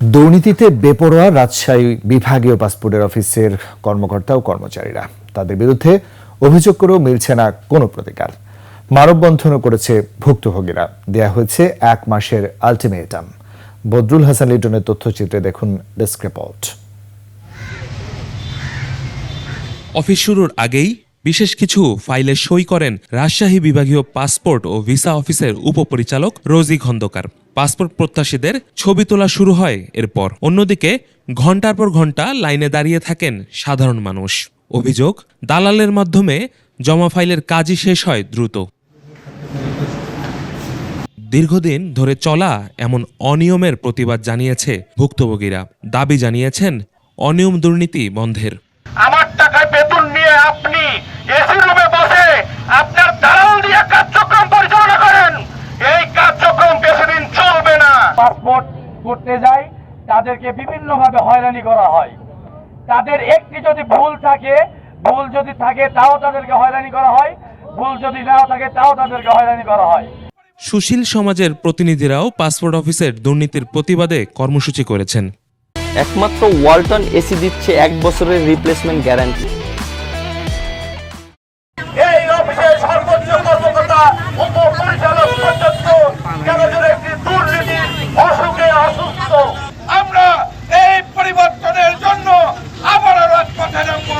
দুর্নীতিতে বেপরোয়া রাজশাহী বিভাগীয় পাসপোর্টের অফিসের কর্মকর্তা ও কর্মচারীরা তাদের বিরুদ্ধে অভিযোগ করেও মিলছে না কোনো প্রতিকার। মানববন্ধনও করেছে ভুক্তভোগীরা। দেয়া হয়েছে 1 মাসের আলটিমেটাম। বদরুল হাসান লিটনের তথ্যচিত্রে দেখুন ডেস্ক রিপোর্ট। অফিস শুরুর আগেই বিশেষ কিছু ফাইলে সই করেন রাজশাহী বিভাগীয় পাসপোর্ট ও ভিসা অফিসের উপপরিচালক রোজি খন্দকার। পাসপোর্ট প্রত্যাশীদের ছবি তোলা শুরু হয় এরপর। অন্যদিকে ঘন্টার পর ঘন্টা লাইনে দাঁড়িয়ে থাকেন সাধারণ মানুষ। অভিযোগ, দালালের মাধ্যমে জমা ফাইলের কাজই শেষ হয় দ্রুত। দীর্ঘদিন ধরে চলা এমন অনিয়মের প্রতিবাদ জানিয়েছে ভুক্তভোগীরা। দাবি জানিয়েছেন অনিয়ম দুর্নীতি বন্ধের। আমার টাকায় বেতন নিয়ে আপনি এসি রুমে বসে আপনার দালাল দিয়ে কার্যক্রম পরিচালনা করেন, এই কার্যক্রম বেশিদিন চলবে না। পাসপোর্ট করতে যায় তাদেরকে বিভিন্নভাবে হয়রানি করা হয়। তাদের একটি যদি ভুল যদি থাকে তাও তাদেরকে হয়রানি করা হয়, ভুল যদি না থাকে তাও তাদেরকে হয়রানি করা হয়। সুশীল সমাজের প্রতিনিধিরাও পাসপোর্ট অফিসের দুর্নীতির প্রতিবাদে কর্মসূচি করেছেন। একমাত্র ওয়ালটন এসি দিচ্ছে 1 বছরের রিপ্লেসমেন্ট গ্যারান্টি। এই অফিসের সর্বোচ্চ কর্মকর্তা উপপরিচালক পর্যন্ত কেন যেন একটি দুর্নীতির অসুখে অসুস্থ। আমরা এই পরিবর্তনের জন্য আবারও রাজপথে নামবো।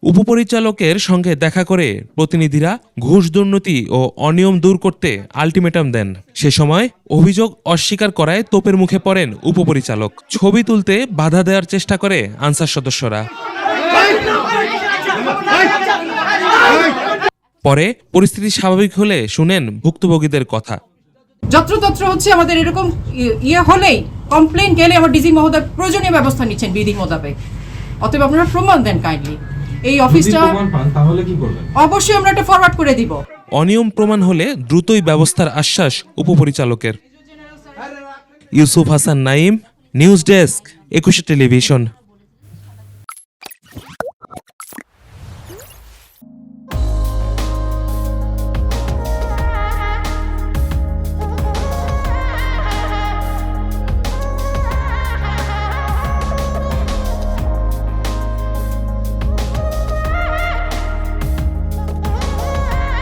উপপরিচালকের সঙ্গে দেখা করে প্রতিনিধিরা ঘুষ দুর্নীতি ও অনিয়ম দূর করতে আলটিমেটাম দেন। সে সময় অভিযোগ অস্বীকার করায় তোপের মুখে পড়েন উপপরিচালক। ছবি তুলতে বাধা দেওয়ার চেষ্টা করে আনসার সদস্যরা। পরে পরিস্থিতি স্বাভাবিক হলে শুনেন ভুক্তভোগীদের কথা। যত্রতত্র হচ্ছে আমাদের এরকম হলেই কমপ্লেন গেলে আমার ডিজি মহোদয় প্রয়োজনীয় ব্যবস্থা নিচ্ছেন বিধি মোতাবেক। অতএব আপনারা প্রমাণ দেন কাইন্ডলি। এই অফিসটা তাহলে কি করবেন? অবশ্যই আমরা এটা ফরওয়ার্ড করে দিব। অনিয়ম প্রমাণ হলে দ্রুতই ব্যবস্থার আশ্বাস উপপরিচালকের। Yusuf Hasan Naim, news desk, 21 television.